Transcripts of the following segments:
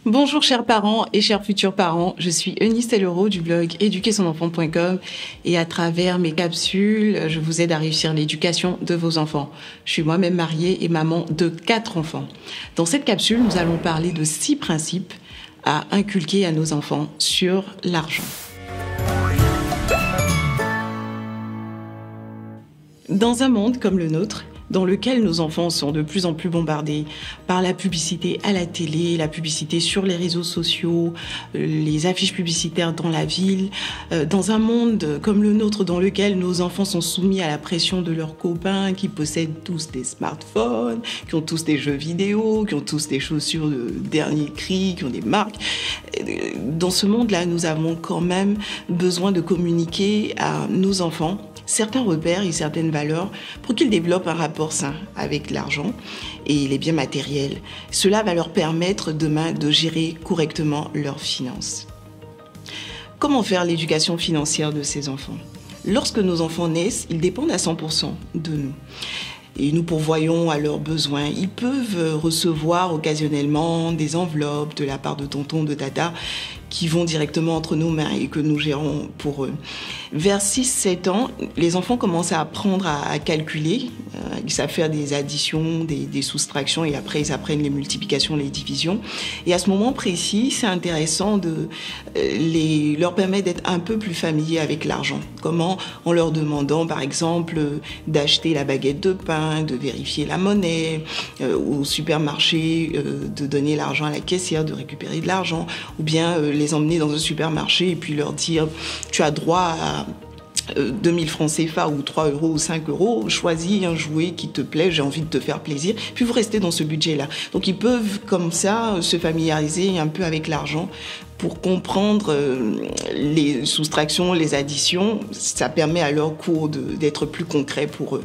Bonjour chers parents et chers futurs parents, je suis Eunice Tellereau du blog éduquersonenfant.com et à travers mes capsules, je vous aide à réussir l'éducation de vos enfants. Je suis moi-même mariée et maman de 4 enfants. Dans cette capsule, nous allons parler de 6 principes à inculquer à nos enfants sur l'argent. Dans un monde comme le nôtre, dans lequel nos enfants sont de plus en plus bombardés par la publicité à la télé, la publicité sur les réseaux sociaux, les affiches publicitaires dans la ville, dans un monde comme le nôtre dans lequel nos enfants sont soumis à la pression de leurs copains qui possèdent tous des smartphones, qui ont tous des jeux vidéo, qui ont tous des chaussures de dernier cri, qui ont des marques. Dans ce monde-là, nous avons quand même besoin de communiquer à nos enfants certains repères et certaines valeurs pour qu'ils développent un rapport sain avec l'argent et les biens matériels. Cela va leur permettre demain de gérer correctement leurs finances. Comment faire l'éducation financière de ces enfants ? Lorsque nos enfants naissent, ils dépendent à 100% de nous. Et nous pourvoyons à leurs besoins. Ils peuvent recevoir occasionnellement des enveloppes de la part de tonton, de tata, qui vont directement entre nos mains et que nous gérons pour eux. Vers 6-7 ans, les enfants commencent à apprendre à calculer. Ils savent faire des additions, des soustractions et après ils apprennent les multiplications, les divisions. Et à ce moment précis, c'est intéressant de leur permettre d'être un peu plus familiers avec l'argent. Comment ? En leur demandant par exemple d'acheter la baguette de pain, de vérifier la monnaie, au supermarché, de donner l'argent à la caissière, de récupérer de l'argent, ou bien les emmener dans un supermarché et puis leur dire tu as droit à 2000 francs CFA ou 3 euros ou 5 euros, choisis un jouet qui te plaît, j'ai envie de te faire plaisir, puis vous restez dans ce budget-là. Donc ils peuvent comme ça se familiariser un peu avec l'argent pour comprendre les soustractions, les additions. Ça permet à leur cours d'être plus concret pour eux.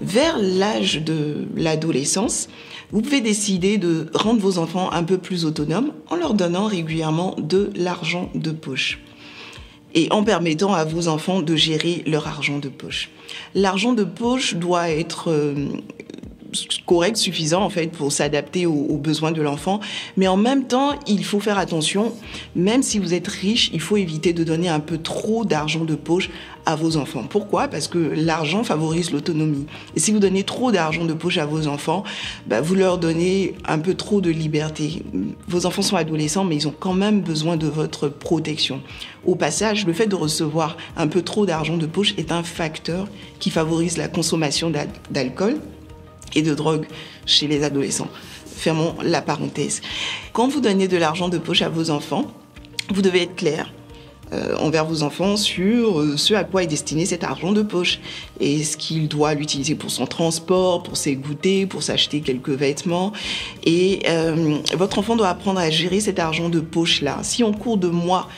Vers l'âge de l'adolescence, vous pouvez décider de rendre vos enfants un peu plus autonomes en leur donnant régulièrement de l'argent de poche et en permettant à vos enfants de gérer leur argent de poche. L'argent de poche doit être correct, suffisant en fait pour s'adapter aux besoins de l'enfant, mais en même temps, il faut faire attention, même si vous êtes riche, il faut éviter de donner un peu trop d'argent de poche à vos enfants. Pourquoi ? Parce que l'argent favorise l'autonomie. Et si vous donnez trop d'argent de poche à vos enfants, vous leur donnez un peu trop de liberté. Vos enfants sont adolescents, mais ils ont quand même besoin de votre protection. Au passage, le fait de recevoir un peu trop d'argent de poche est un facteur qui favorise la consommation d'alcool et de drogue chez les adolescents. Fermons la parenthèse. Quand vous donnez de l'argent de poche à vos enfants, vous devez être clair envers vos enfants sur ce à quoi est destiné cet argent de poche. Est-ce qu'il doit l'utiliser pour son transport, pour ses goûters, pour s'acheter quelques vêtements ? Et votre enfant doit apprendre à gérer cet argent de poche-là. Si en cours de mois,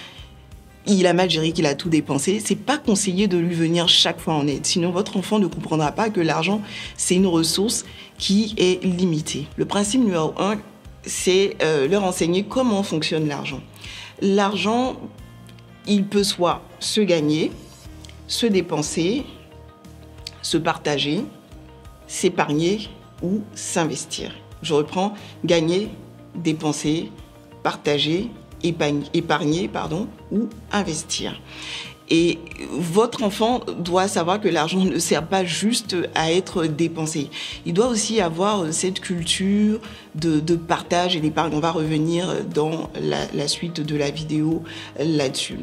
il a mal géré, qu'il a tout dépensé, c'est pas conseillé de lui venir chaque fois en aide. Sinon, votre enfant ne comprendra pas que l'argent, c'est une ressource qui est limitée. Le principe numéro 1, c'est leur enseigner comment fonctionne l'argent. L'argent, il peut soit se gagner, se dépenser, se partager, s'épargner ou s'investir. Je reprends, gagner, dépenser, partager, épargner, ou investir. Et votre enfant doit savoir que l'argent ne sert pas juste à être dépensé. Il doit aussi avoir cette culture de partage et d'épargne. On va revenir dans la suite de la vidéo là-dessus.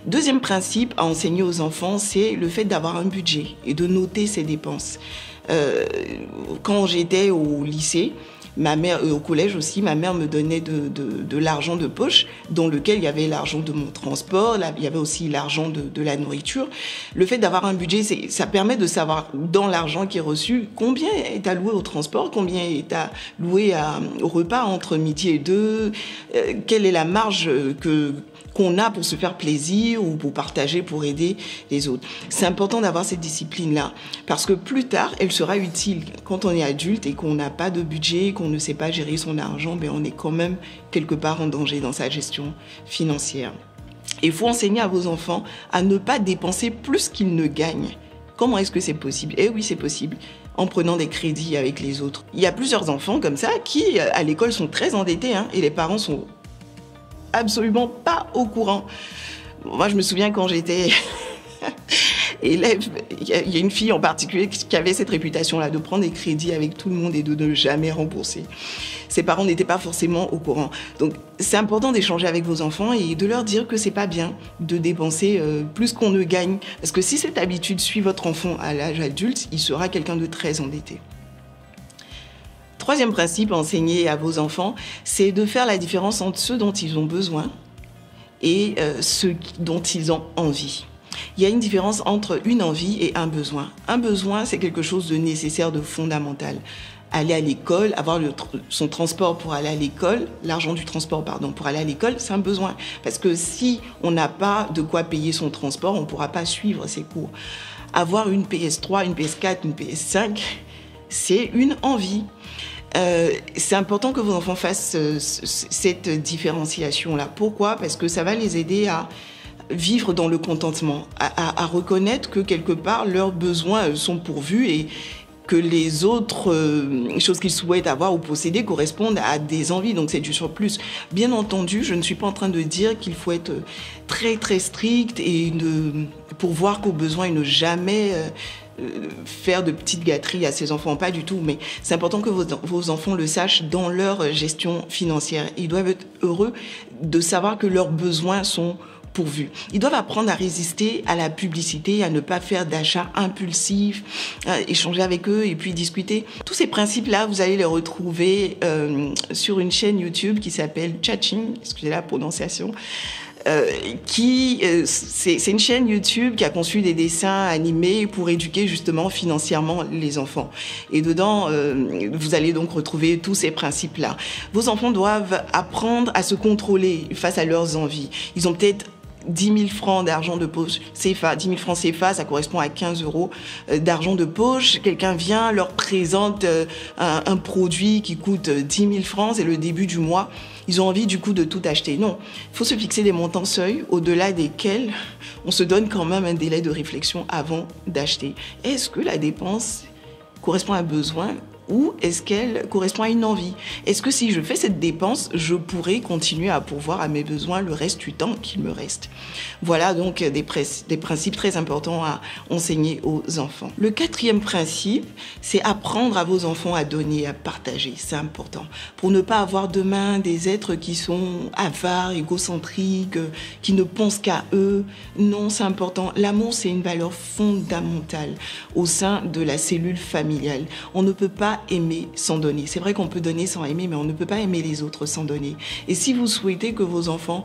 Deuxième principe à enseigner aux enfants, c'est le fait d'avoir un budget et de noter ses dépenses. Quand j'étais au lycée, ma mère, au collège aussi, ma mère me donnait de l'argent de poche dans lequel il y avait l'argent de mon transport, il y avait aussi l'argent de la nourriture. Le fait d'avoir un budget, ça permet de savoir dans l'argent qui est reçu combien est alloué au transport, combien est alloué au repas entre midi et 2, quelle est la marge qu'on a pour se faire plaisir ou pour partager, pour aider les autres. C'est important d'avoir cette discipline-là parce que plus tard, elle sera utile. Quand on est adulte et qu'on n'a pas de budget, qu'on ne sait pas gérer son argent, on est quand même quelque part en danger dans sa gestion financière. Il faut enseigner à vos enfants à ne pas dépenser plus qu'ils ne gagnent. Comment est-ce que c'est possible ? Eh oui, c'est possible. En prenant des crédits avec les autres. Il y a plusieurs enfants comme ça qui, à l'école, sont très endettés et les parents sont absolument pas au courant. Moi, je me souviens quand j'étais élève, il y a une fille en particulier qui avait cette réputation-là de prendre des crédits avec tout le monde et de ne jamais rembourser. Ses parents n'étaient pas forcément au courant. Donc, c'est important d'échanger avec vos enfants et de leur dire que c'est pas bien de dépenser plus qu'on ne gagne. Parce que si cette habitude suit votre enfant à l'âge adulte, il sera quelqu'un de très endetté. Troisième principe à enseigner à vos enfants, c'est de faire la différence entre ceux dont ils ont besoin et ceux dont ils ont envie. Il y a une différence entre une envie et un besoin. Un besoin, c'est quelque chose de nécessaire, de fondamental. Aller à l'école, avoir son transport pour aller à l'école, l'argent du transport, pardon, pour aller à l'école, c'est un besoin. Parce que si on n'a pas de quoi payer son transport, on ne pourra pas suivre ses cours. Avoir une PS3, une PS4, une PS5, c'est une envie. C'est important que vos enfants fassent cette différenciation-là. Pourquoi? Parce que ça va les aider à vivre dans le contentement, à reconnaître que quelque part leurs besoins sont pourvus et que les autres choses qu'ils souhaitent avoir ou posséder correspondent à des envies, donc c'est du surplus. Bien entendu, je ne suis pas en train de dire qu'il faut être très très strict et pour voir qu'aux besoins et ne jamais faire de petites gâteries à ses enfants, pas du tout, mais c'est important que vos enfants le sachent dans leur gestion financière. Ils doivent être heureux de savoir que leurs besoins sont pourvus. Ils doivent apprendre à résister à la publicité, à ne pas faire d'achats impulsifs, échanger avec eux et puis discuter. Tous ces principes-là, vous allez les retrouver sur une chaîne YouTube qui s'appelle Tchatching, excusez la prononciation. C'est une chaîne YouTube qui a conçu des dessins animés pour éduquer justement financièrement les enfants. Et dedans, vous allez donc retrouver tous ces principes-là. Vos enfants doivent apprendre à se contrôler face à leurs envies. Ils ont peut-être 10 000 francs d'argent de poche CFA. 10 000 francs CFA, ça correspond à 15 € d'argent de poche. Quelqu'un vient, leur présente un produit qui coûte 10 000 francs, c'est le début du mois. Ils ont envie du coup de tout acheter. Non, il faut se fixer des montants seuils au-delà desquels on se donne quand même un délai de réflexion avant d'acheter. Est-ce que la dépense correspond à un besoin ou est-ce qu'elle correspond à une envie? Est-ce que si je fais cette dépense, je pourrais continuer à pourvoir à mes besoins le reste du temps qu'il me reste? Voilà donc des principes très importants à enseigner aux enfants. Le quatrième principe, c'est apprendre à vos enfants à donner, à partager. C'est important. Pour ne pas avoir demain des êtres qui sont avares, égocentriques, qui ne pensent qu'à eux. Non, c'est important. L'amour, c'est une valeur fondamentale au sein de la cellule familiale. On ne peut pas aimer sans donner. C'est vrai qu'on peut donner sans aimer, mais on ne peut pas aimer les autres sans donner. Et si vous souhaitez que vos enfants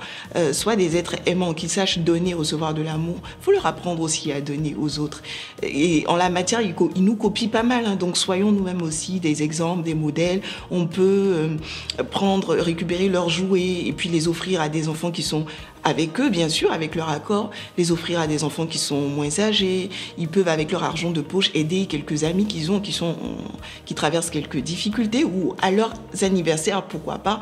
soient des êtres aimants, qu'ils sachent donner, recevoir de l'amour, il faut leur apprendre aussi à donner aux autres. Et en la matière, ils nous copient pas mal, hein, donc soyons nous-mêmes aussi des exemples, des modèles. On peut récupérer leurs jouets et puis les offrir à des enfants qui sont avec eux, bien sûr, avec leur accord, les offrir à des enfants qui sont moins âgés. Ils peuvent, avec leur argent de poche, aider quelques amis qui traversent quelques difficultés ou à leurs anniversaires, pourquoi pas,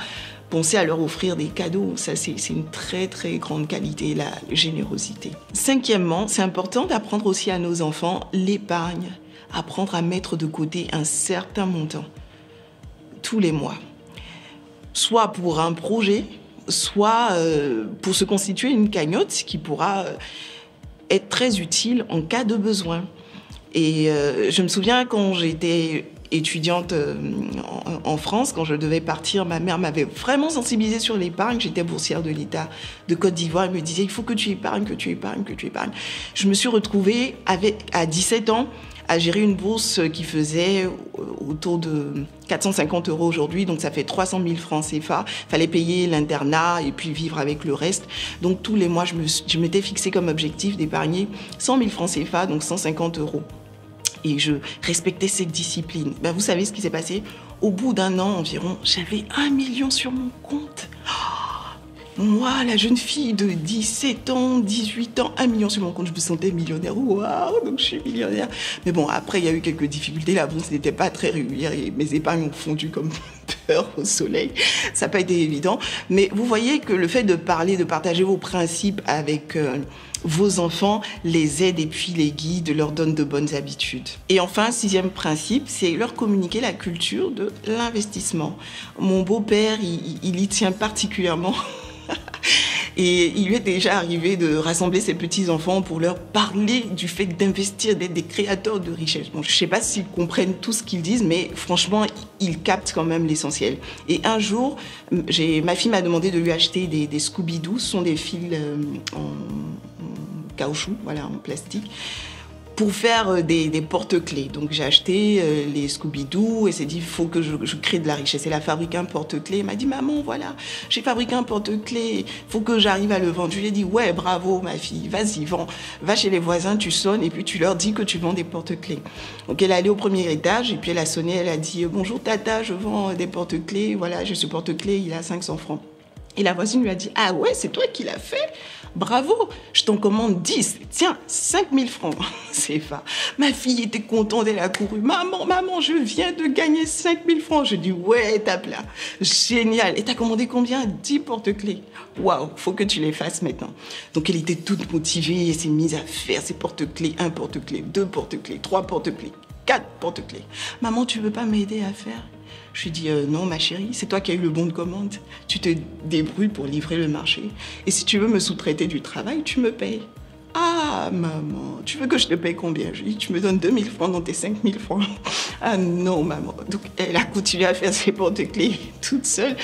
penser à leur offrir des cadeaux. Ça, c'est une très, très grande qualité, la générosité. Cinquièmement, c'est important d'apprendre aussi à nos enfants l'épargne, apprendre à mettre de côté un certain montant tous les mois, soit pour un projet, soit pour se constituer une cagnotte qui pourra être très utile en cas de besoin. Et je me souviens quand j'étais étudiante en France, quand je devais partir, ma mère m'avait vraiment sensibilisée sur l'épargne. J'étais boursière de l'État de Côte d'Ivoire. Elle me disait, il faut que tu épargnes, que tu épargnes, que tu épargnes. Je me suis retrouvée à 17 ans à gérer une bourse qui faisait autour de 450 € aujourd'hui, donc ça fait 300 000 francs CFA. Il fallait payer l'internat et puis vivre avec le reste. Donc tous les mois, je m'étais fixé comme objectif d'épargner 100 000 francs CFA, donc 150 €. Et je respectais cette discipline. Ben, vous savez ce qui s'est passé? Au bout d'un an environ, j'avais 1 million sur mon compte. Moi, la jeune fille de 17 ans, 18 ans, 1 million sur mon compte, je me sentais millionnaire. Waouh, donc je suis millionnaire. Mais bon, après, il y a eu quelques difficultés. La bourse n'était pas très régulière et mes épargnes ont fondu comme peur au soleil. Ça n'a pas été évident. Mais vous voyez que le fait de parler, de partager vos principes avec vos enfants les aide et puis les guide, leur donne de bonnes habitudes. Et enfin, sixième principe, c'est leur communiquer la culture de l'investissement. Mon beau-père, il y tient particulièrement Et il lui est déjà arrivé de rassembler ses petits-enfants pour leur parler du fait d'investir, d'être des créateurs de richesse. Bon, je ne sais pas s'ils comprennent tout ce qu'ils disent, mais franchement, ils captent quand même l'essentiel. Et un jour, ma fille m'a demandé de lui acheter des Scooby-Doo. Ce sont des fils en caoutchouc, voilà, en plastique, pour faire des porte-clés. Donc j'ai acheté les Scooby-Doo et s'est dit, il faut que je crée de la richesse. Elle a fabriqué un porte-clés. Elle m'a dit, maman, voilà, j'ai fabriqué un porte-clés, il faut que j'arrive à le vendre. Je lui ai dit, ouais, bravo ma fille, vas-y, vends. Va chez les voisins, tu sonnes et puis tu leur dis que tu vends des porte-clés. Donc elle est allée au premier étage et puis elle a sonné, elle a dit, bonjour tata, je vends des porte-clés, voilà, j'ai ce porte-clés, il a 500 francs. Et la voisine lui a dit, ah ouais, c'est toi qui l'as fait? Bravo, je t'en commande 10. Tiens, 5000 francs. C'est pas. Ma fille était contente, elle a couru. Maman, je viens de gagner 5000 francs. Je dis, ouais, tape là. Génial. Et t'as commandé combien? 10 porte-clés. Waouh, faut que tu les fasses maintenant. Donc elle était toute motivée, elle s'est mise à faire ses porte-clés. 1 porte-clés, 2 porte-clés, 3 porte-clés, 4 porte-clés. Maman, tu veux pas m'aider à faire? Je lui dis, non ma chérie, c'est toi qui as eu le bon de commande. Tu te débrouilles pour livrer le marché. Et si tu veux me sous-traiter du travail, tu me payes. Ah maman, tu veux que je te paye combien? Je lui dis, tu me donnes 2000 francs dans tes 5000 francs. Ah non maman. Donc elle a continué à faire ses porte-clés toute seule.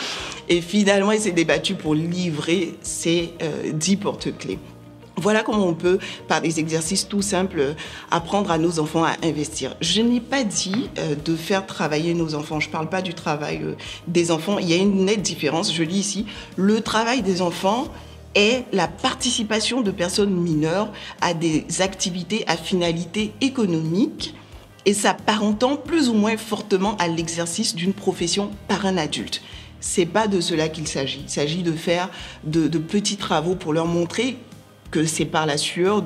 Et finalement, elle s'est débattue pour livrer ses 10 porte-clés. Voilà comment on peut, par des exercices tout simples, apprendre à nos enfants à investir. Je n'ai pas dit de faire travailler nos enfants. Je ne parle pas du travail des enfants. Il y a une nette différence. Je lis ici, le travail des enfants est la participation de personnes mineures à des activités à finalité économique et s'apparentant plus ou moins fortement à l'exercice d'une profession par un adulte. C'est pas de cela qu'il s'agit. Il s'agit de faire de petits travaux pour leur montrer que c'est par la sueur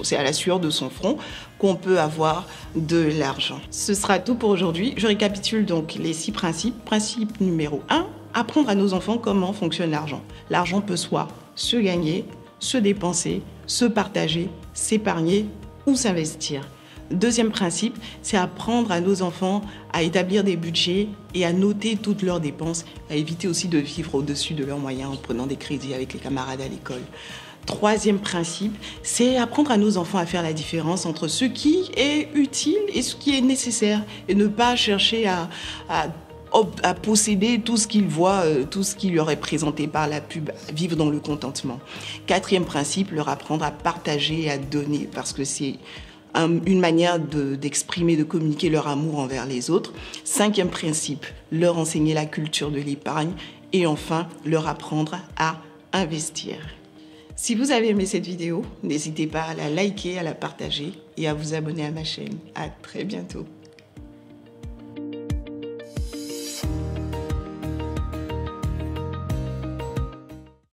c'est à la sueur de son front qu'on peut avoir de l'argent. Ce sera tout pour aujourd'hui. Je récapitule donc les 6 principes. Principe numéro 1, apprendre à nos enfants comment fonctionne l'argent. L'argent peut soit se gagner, se dépenser, se partager, s'épargner ou s'investir. Deuxième principe, c'est apprendre à nos enfants à établir des budgets et à noter toutes leurs dépenses, à éviter aussi de vivre au-dessus de leurs moyens en prenant des crédits avec les camarades à l'école. Troisième principe, c'est apprendre à nos enfants à faire la différence entre ce qui est utile et ce qui est nécessaire et ne pas chercher à posséder tout ce qu'ils voient, tout ce qui leur est présenté par la pub, vivre dans le contentement. Quatrième principe, leur apprendre à partager et à donner parce que c'est une manière d'exprimer, de communiquer leur amour envers les autres. Cinquième principe, leur enseigner la culture de l'épargne et enfin, leur apprendre à investir. Si vous avez aimé cette vidéo, n'hésitez pas à la liker, à la partager et à vous abonner à ma chaîne. À très bientôt.